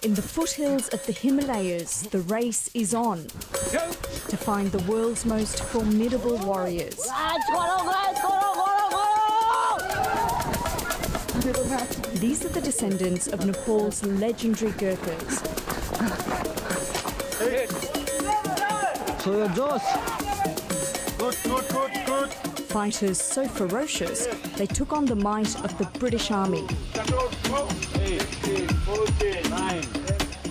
In the foothills of the Himalayas, the race is on to find the world's most formidable warriors. These are the descendants of Nepal's legendary Gorkhas. Good. Fighters so ferocious, they took on the might of the British Army.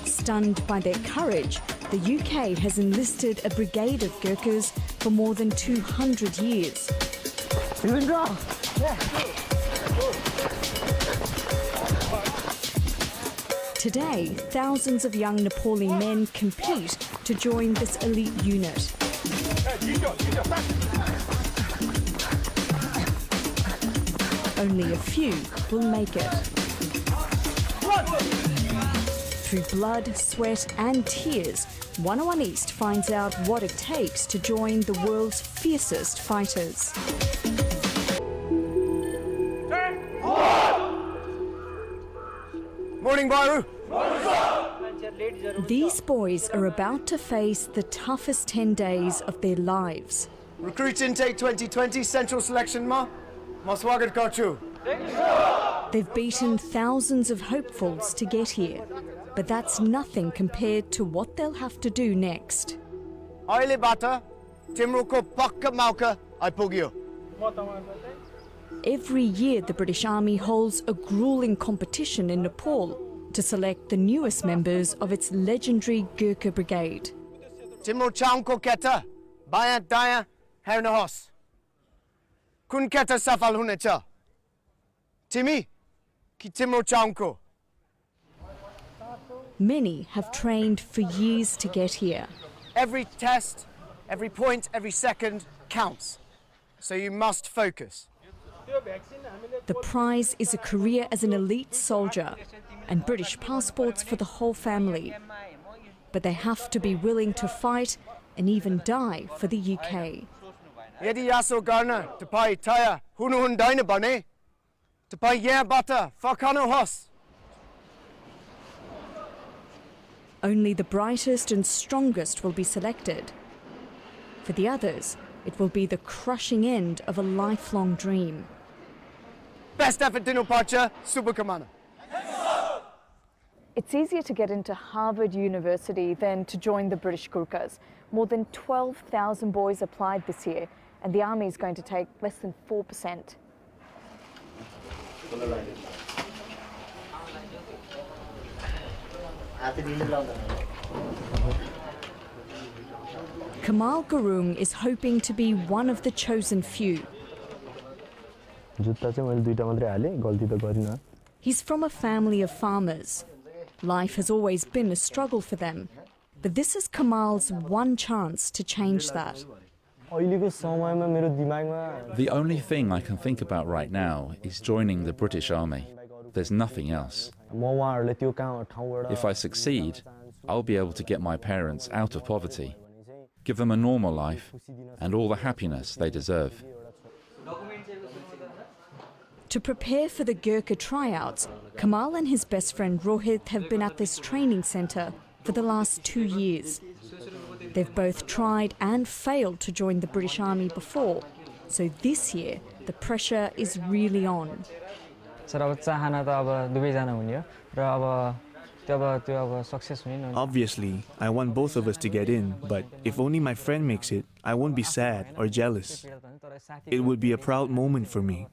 Stunned by their courage, the UK has enlisted a brigade of Gorkhas for more than 200 years. Today, thousands of young Nepali men compete to join this elite unit. Only a few will make it. Through blood, sweat and tears, 101 East finds out what it takes to join the world's fiercest fighters. Morning, Baru. These boys are about to face the toughest 10 days of their lives. Recruit Intake 2020 Central Selection Ma swagat garchu. They've beaten thousands of hopefuls to get here, but that's nothing compared to what they'll have to do next. Aile bata timro ko pakka mauka aipugyo. Every year, the British Army holds a grueling competition in Nepal to select the newest members of its legendary Gorkha Brigade. Timro chaunko keta baya daya herna hos. Kun keta safal hunecha. Timi ki timro chaunko. Many have trained for years to get here. Every test, every point, every second counts. So you must focus. The prize is a career as an elite soldier and British passports for the whole family. But they have to be willing to fight and even die for the UK. Yedi yaso garna tapai taya hunuhun daina bane. Tapai yeah bata fakano hos. Only the brightest and strongest will be selected. For the others, it will be the crushing end of a lifelong dream. Best effort Dino Pacha, Super Commander. It's easier to get into Harvard University than to join the British Gorkhas. More than 12,000 boys applied this year, and the Army is going to take less than 4%. Kamal Gurung is hoping to be one of the chosen few. He's from a family of farmers. Life has always been a struggle for them, but this is Kamal's one chance to change that. The only thing I can think about right now is joining the British Army. There's nothing else. If I succeed, I'll be able to get my parents out of poverty, give them a normal life and all the happiness they deserve. To prepare for the Gorkha tryouts, Kamal and his best friend Rohit have been at this training centre for the last 2 years. They've both tried and failed to join the British Army before, so this year the pressure is really on. Obviously, I want both of us to get in, but if only my friend makes it, I won't be sad or jealous. It would be a proud moment for me.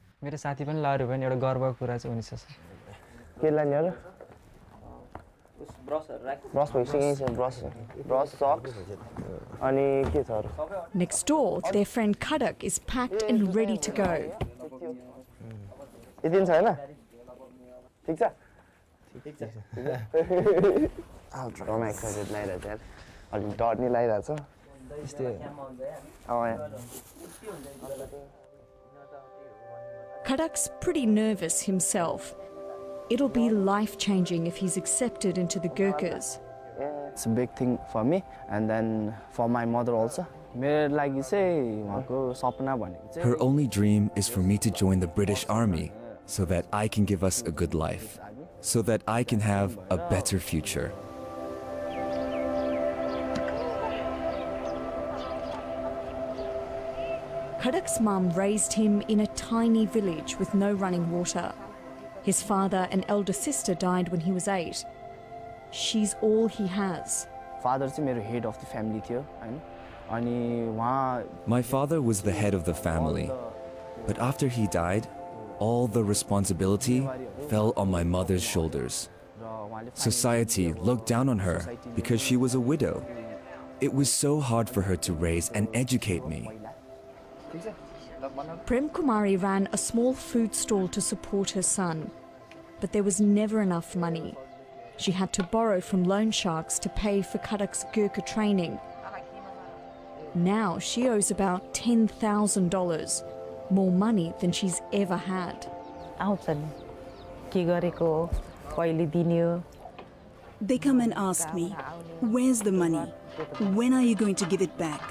Next door, their friend Kadak is packed and ready to go. I'll draw my credit later, Dad. I'll dot me later, so. Kadak's pretty nervous himself. It'll be life-changing if he's accepted into the Gorkhas. It's a big thing for me and then for my mother also. Her only dream is for me to join the British Army so that I can give us a good life, so that I can have a better future. Khadak's mum raised him in a tiny village with no running water. His father and elder sister died when he was 8. She's all he has. Father is the head of the family थियो हैन My father was the head of the family, but after he died, all the responsibility fell on my mother's shoulders. Society looked down on her because she was a widow. It was so hard for her to raise and educate me. Prem Kumari ran a small food stall to support her son, but there was never enough money. She had to borrow from loan sharks to pay for Khadak's Gorkha training. Now she owes about $10,000, more money than she's ever had. They come and ask me, where's the money? When are you going to give it back?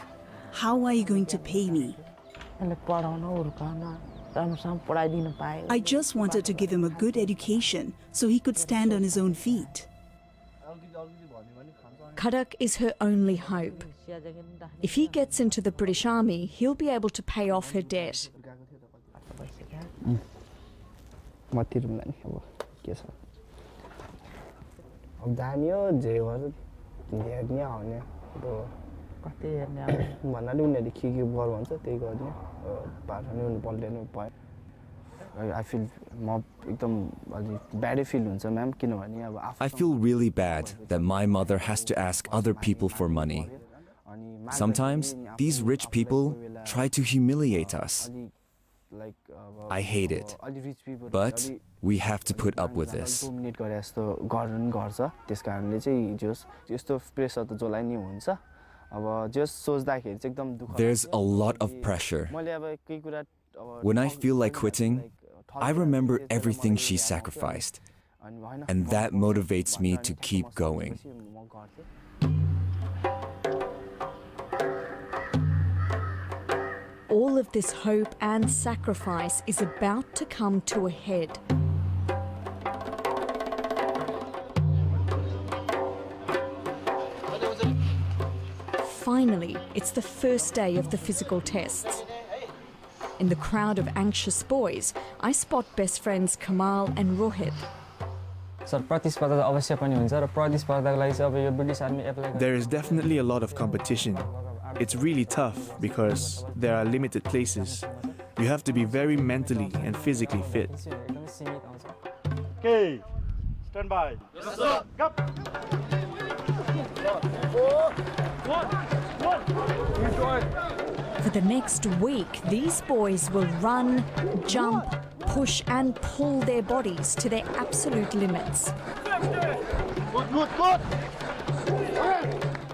How are you going to pay me? I just wanted to give him a good education so he could stand on his own feet. Khadak is her only hope. If he gets into the British Army, he'll be able to pay off her debt. I feel bad ma'am I feel really bad that my mother has to ask other people for money. Sometimes these rich people try to humiliate us. I hate it, but we have to put up with this. There's a lot of pressure. When I feel like quitting, I remember everything she sacrificed, and that motivates me to keep going. All of this hope and sacrifice is about to come to a head. Finally, it's the first day of the physical tests. In the crowd of anxious boys, I spot best friends Kamal and Rohit. There is definitely a lot of competition. It's really tough because there are limited places. You have to be very mentally and physically fit. Okay, stand by. Yes, sir. Go. For the next week, these boys will run, jump, push and pull their bodies to their absolute limits. Good.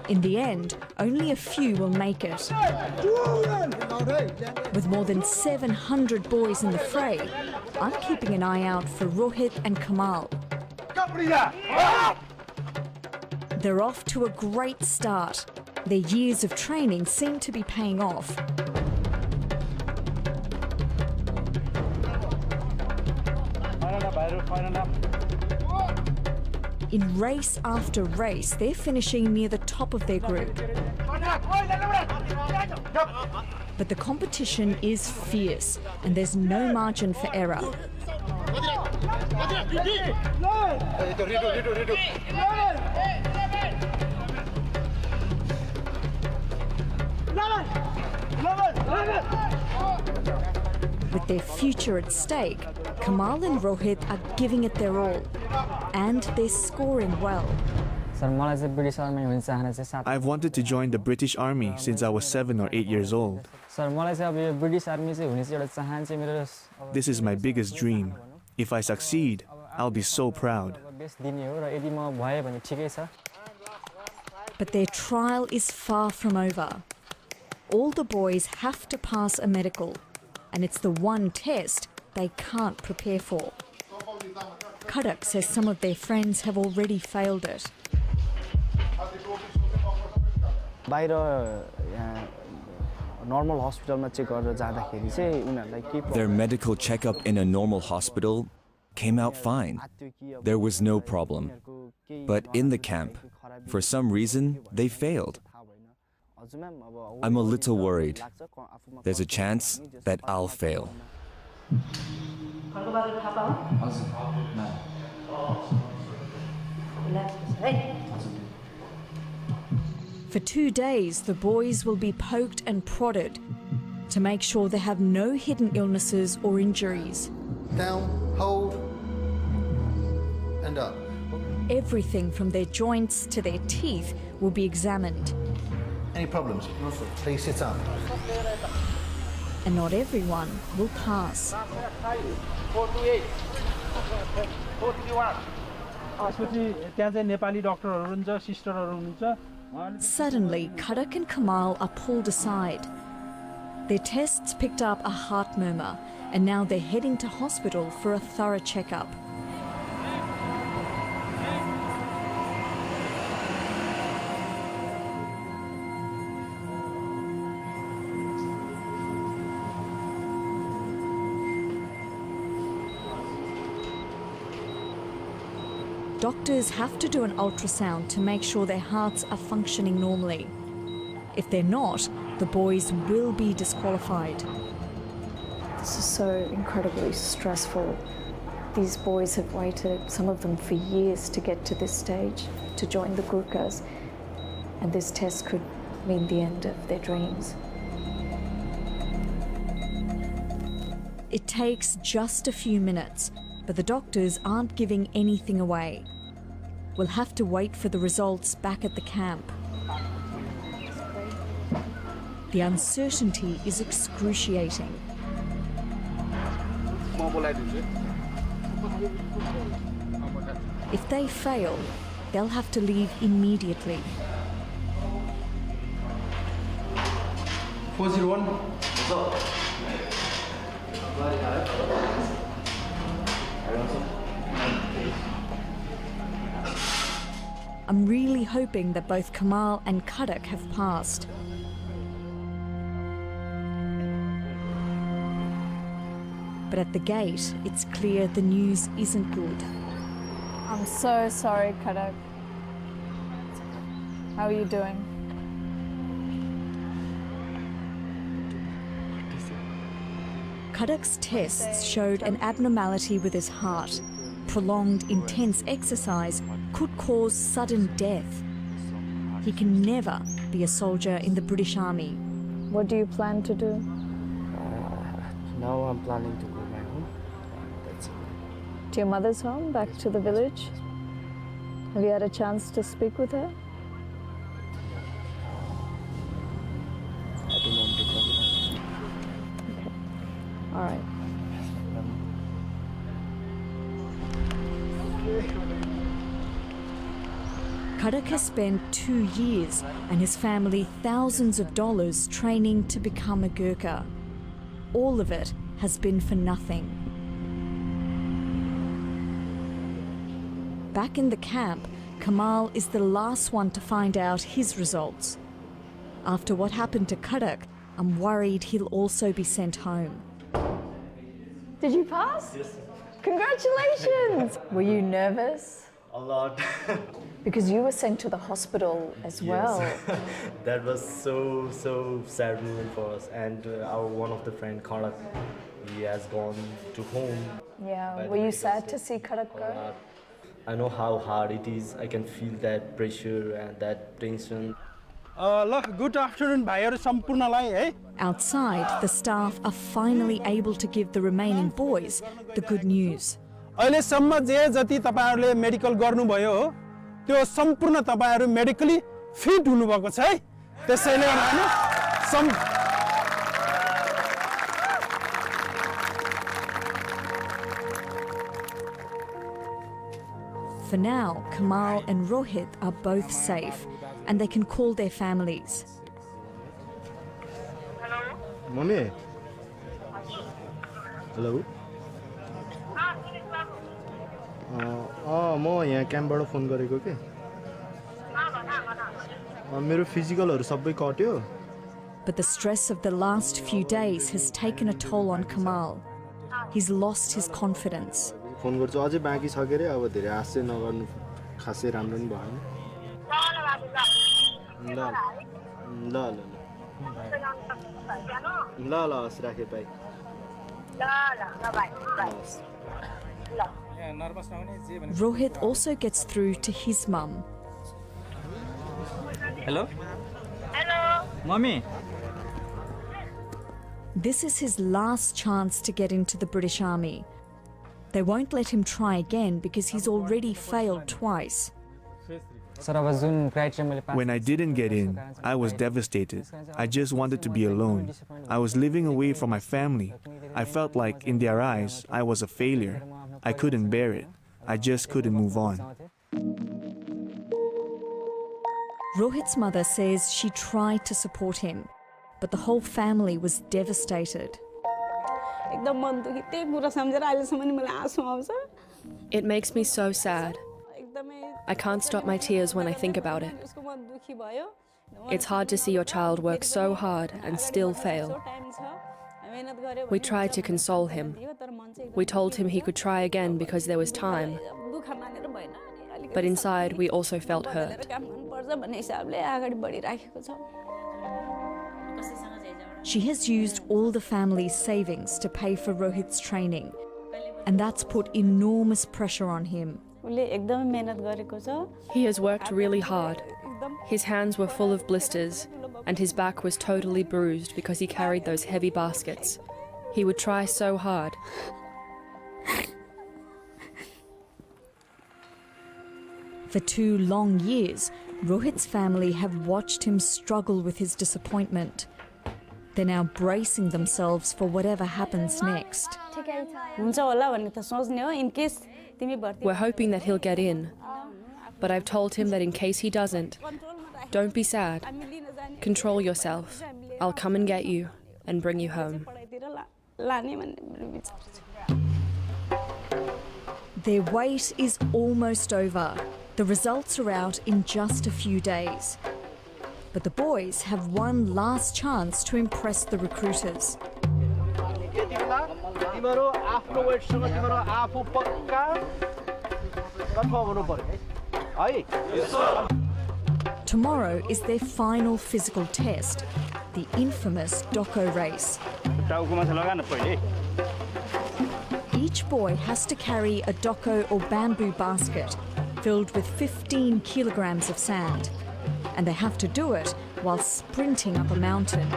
In the end, only a few will make it. With more than 700 boys in the fray, I'm keeping an eye out for Rohit and Kamal. They're off to a great start. Their years of training seem to be paying off. In race after race, they're finishing near the top of their group. But the competition is fierce, and there's no margin for error. With their future at stake, Kamal and Rohit are giving it their all, and they're scoring well. I've wanted to join the British Army since I was 7 or 8 years old. This is my biggest dream. If I succeed, I'll be so proud. But their trial is far from over. All the boys have to pass a medical, and it's the one test they can't prepare for. Khadak says some of their friends have already failed it. Normal हस्पिटलमा check गरेर जाँदाखेरि चाहिँ उनीहरुलाई के Their medical checkup in a normal hospital came out fine. There was no problem. But in the camp, for some reason, they failed. I'm a little worried. There's a chance that I'll fail. For 2 days, the boys will be poked and prodded to make sure they have no hidden illnesses or injuries. Down, hold, and up. Everything from their joints to their teeth will be examined. Any problems? No, sir. Please sit up. And not everyone will pass. 428 431 त्यसपछि त्यहाँ चाहिँ नेपाली डाक्टरहरु हुनुहुन्छ सिस्टरहरु हुनुहुन्छ Suddenly, Kadak and Kamal are pulled aside. Their tests picked up a heart murmur, and now they're heading to hospital for a thorough checkup. Doctors have to do an ultrasound to make sure their hearts are functioning normally. If they're not, the boys will be disqualified. This is so incredibly stressful. These boys have waited, some of them for years, to get to this stage, to join the Gorkhas, and this test could mean the end of their dreams. It takes just a few minutes, but the doctors aren't giving anything away. We'll have to wait for the results back at the camp. The uncertainty is excruciating. If they fail, they'll have to leave immediately. 401 what's up? I'm really hoping that both Kamal and Kadak have passed. But at the gate, it's clear the news isn't good. I'm so sorry, Kadak. How are you doing? Kadak's tests showed an abnormality with his heart. Prolonged, intense exercise could cause sudden death. He can never be a soldier in the British Army. What do you plan to do? Now I'm planning to go back home. That's it. To your mother's home, back to the village? Have you had a chance to speak with her? I don't want to go. Okay. All right. Kadak has spent 2 years and his family thousands of dollars training to become a Gorkha. All of it has been for nothing. Back in the camp, Kamal is the last one to find out his results. After what happened to Kadak, I'm worried he'll also be sent home. Did you pass? Yes. Congratulations! Were you nervous? A lot. Because you were sent to the hospital as well. That was so sad moment for us. And our one of the friend, Kamal, he has gone to home. Yeah, were you sad to see Kadak go? I know how hard it is. I can feel that pressure and that tension. Good afternoon, bhaiharu sampurnalai hai. Outside, the staff are finally able to give the remaining boys the good news. अहिलेसम्म जे जति तपाईहरुले medical गर्नुभयो हो त्यो सम्पूर्ण तपाईहरु medically fit हुनुभएको छ है त्यसैले गर्दा For now, Kamal and Rohit are both safe and they can call their families. Mommy. Hello. म यहाँ क्याम्पबाट फोन गरेको के मेरो फिजिकलहरु सबै कट्यो But the stress of the last few days has taken a toll on Kamal. He's lost his confidence. Phone गर्छु अझै बाँकी छ के रे अब धेरै आश चाहिँ नगर्नु खासै राम्रो नि भएन ल ल ल ल ल हस् राखे by Rohit also gets through to his mum. Hello? Hello? Mommy? This is his last chance to get into the British Army. They won't let him try again because he's already failed twice. When I didn't get in, I was devastated. I just wanted to be alone. I was living away from my family. I felt like, in their eyes, I was a failure. I couldn't bear it. I just couldn't move on. Rohit's mother says she tried to support him, but the whole family was devastated. It makes me so sad. I can't stop my tears when I think about it. It's hard to see your child work so hard and still fail. We tried to console him. We told him he could try again because there was time. But inside, we also felt hurt. She has used all the family's savings to pay for Rohit's training, and that's put enormous pressure on him. He has worked really hard. His hands were full of blisters, and his back was totally bruised because he carried those heavy baskets. He would try so hard. For 2 long years, Rohit's family have watched him struggle with his disappointment. They're now bracing themselves for whatever happens next. We're hoping that he'll get in, but I've told him that in case he doesn't, don't be sad. Control yourself. I'll come and get you and bring you home. Their wait is almost over. The results are out in just a few days. But the boys have one last chance to impress the recruiters. Tomorrow is their final physical test, the infamous Doco race. Each boy has to carry a Doco or bamboo basket filled with 15 kilograms of sand, and they have to do it while sprinting up a mountain.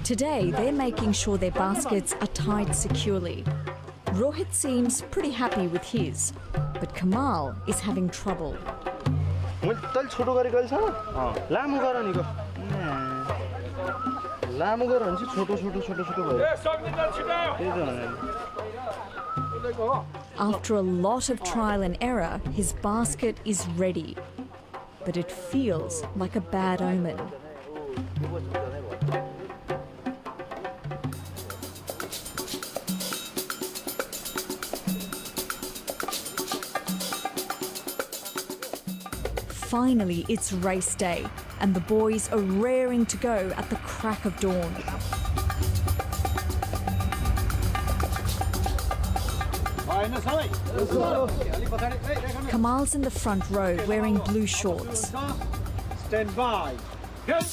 Today, they're making sure their baskets are tied securely. Rohit seems pretty happy with his, but Kamal is having trouble. After a lot of trial and error, his basket is ready, but it feels like a bad omen. Finally, it's race day, and the boys are raring to go at the crack of dawn. Kamal's in the front row wearing blue shorts. Stand by. Good.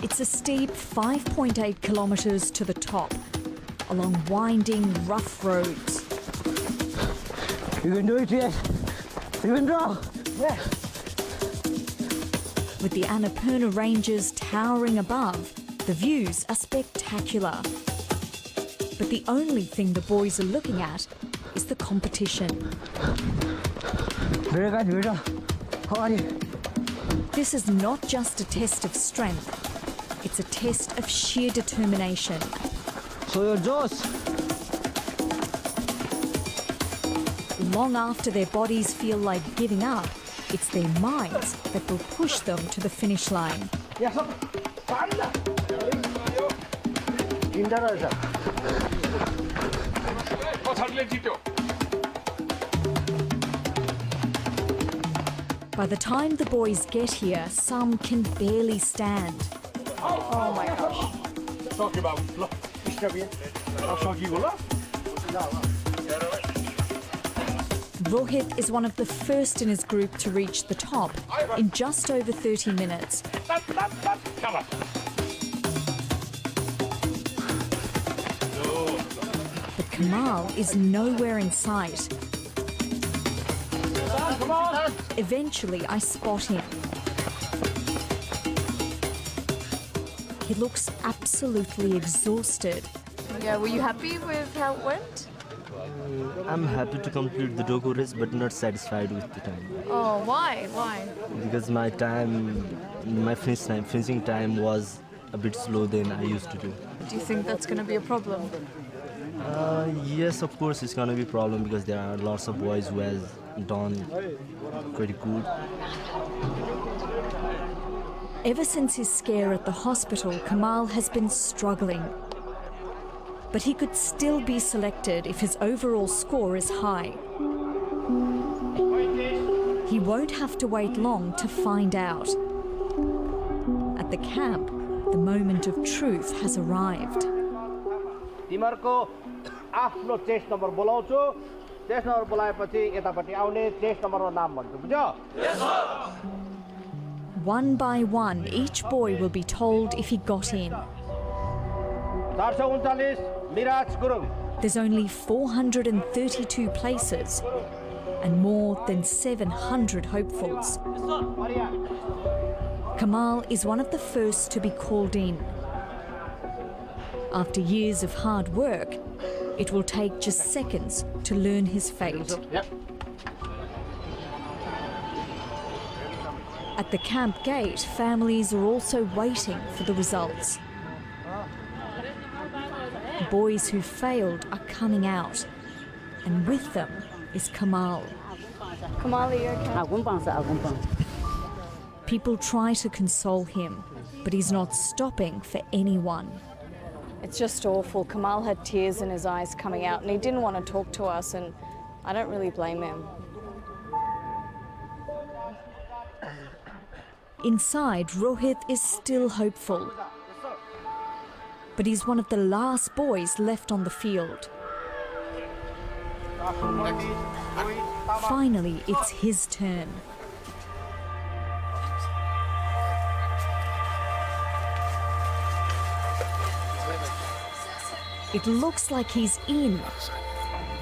It's a steep 5.8 kilometres to the top, along winding, rough roads. You can do it, yes. You can draw. Yeah. With the Annapurna Ranges towering above, the views are spectacular. But the only thing the boys are looking at is the competition. Very good, very good. How are you? This is not just a test of strength, it's a test of sheer determination. So your jaws. Long after their bodies feel like giving up, It's their minds that will push them to the finish line. By the time the boys get here, some can barely stand. Oh my gosh. Rohit is one of the first in his group to reach the top in just over 30 minutes. But Kamal is nowhere in sight. Eventually, I spot him. He looks absolutely exhausted. Yeah, were you happy with how it went? I'm happy to complete the Doco race, but not satisfied with the time. Oh, why? Why? Because my finishing time was a bit slow than I used to do. Do you think that's going to be a problem? Yes, of course it's gonna be a problem because there are lots of boys who has done pretty good. Ever since his scare at the hospital, Kamal has been struggling. But he could still be selected if his overall score is high. He won't have to wait long to find out. At the camp, the moment of truth has arrived. तिमीहरुको आफ्नो test number बोलाउँछु test number बोलाएपछि यतापट्टि आउने test नम्बरमा नाम भन्छु बुझ्यो One by one, each boy will be told if he got in. 439 Miraj Gurung There's only 432 places and more than 700 hopefuls. Kamal is one of the first to be called in. After years of hard work, it will take just seconds to learn his fate. At the camp gate, families are also waiting for the results. Boys who failed are coming out, and with them is Kamal. Kamal, are you okay? People try to console him, but he's not stopping for anyone. It's just awful. Kamal had tears in his eyes coming out and he didn't want to talk to us, and I don't really blame him. Inside, Rohit is still hopeful. But he's one of the last boys left on the field. Finally, it's his turn. It looks like he's in.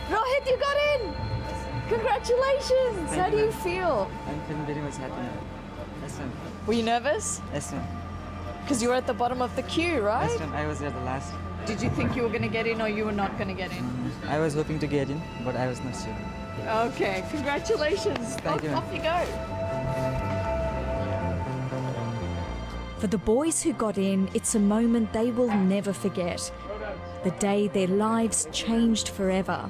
Rohit, you got in! Congratulations! How do you feel? I'm feeling very much happy now. Yes, ma'am. Were you nervous? Yes, ma'am. Because you were at the bottom of the queue, right? Yes, ma'am. I was at the last. Did you think you were going to get in or you were not going to get in? I was hoping to get in, but I was not sure. Okay, congratulations. Thank you, ma'am. Off you go. For the boys who got in, it's a moment they will never forget. The day their lives changed forever.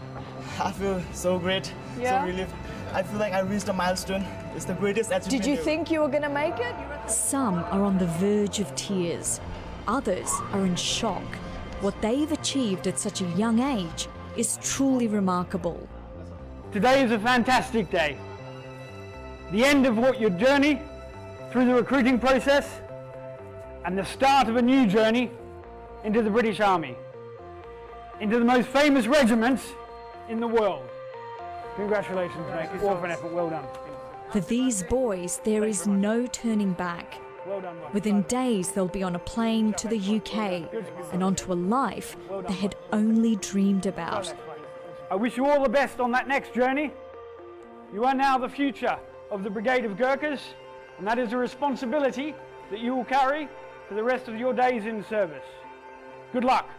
I feel so great, Yeah? so relieved. I feel like I reached a milestone. It's the greatest achievement. Did you think you were going to make it? Some are on the verge of tears. Others are in shock. What they've achieved at such a young age is truly remarkable. Today is a fantastic day. The end of your journey through the recruiting process and the start of a new journey into the British Army, into the most famous regiments in the world. Congratulations, mate. All for an effort. Well done. For these boys, there is no turning back. Well done. Within days, they'll be on a plane to the UK and onto a life they had only dreamed about. I wish you all the best on that next journey. You are now the future of the Brigade of Gorkhas, and that is a responsibility that you will carry for the rest of your days in service. Good luck.